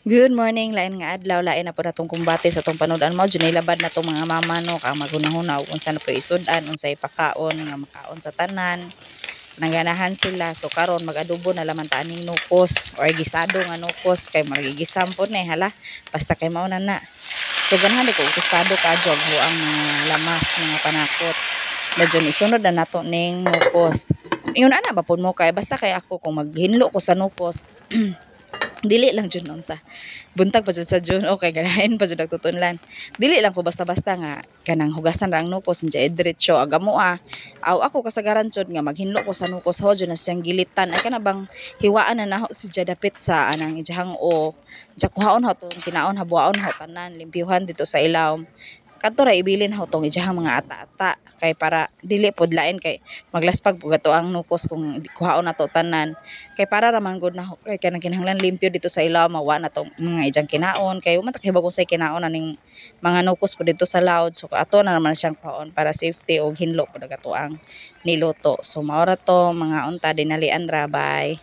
Good morning, lain nga adlaw, lain na po natong kumbate sa tong panood mo. Dyan labad na tong mga mama no, kang maghunahuna kung saan po isudan, unsay pakaon nga makaon sa tanan. Nangganahan sila, so karon mag-adobo na laman taaning nukos or gisado nga nukos kay magigisam po ni hala. Basta kay mauna na. So ganahan di ko gustado ka jog ang mga lamas, mga panakot. Medyo isunod na nato ning nukos. Ingon ana ba pud mo kay basta kay ako kung maghinlo ko sa nukos. Dili lang jud nun sa buntag pa jud sa jud okay ganahin pa jud nagtutunlan dili lang ko basta-basta nga kanang hugasan ra ang nukos nja diretso aga mo aw ako kasagaran jud nga maghinlo ko sa nukos ho jud na siyang gilitan ay kana bang hiwaan na naho si dapit sa anang ijahang o ja kuhaon ho tong kinaon habuaon ho tanan limpyuhan dito sa ilawom kadto ra ibilin ho tong ijahang mga ata-ata kay para dili pod lain kay maglaspag pud ato ang nukos kung kuhaon nato tanan kay para raman gud na kay kanang kinahanglan limpyo dito sa ilaw mawa na tong mga ijang kinaon kay umatak hibag unsay kinaon aning mga nukos po dito sa laod so ato na naman siyang kuhaon para safety og hinlo pud ato ang niluto so maura to mga unta dinalian ra bye.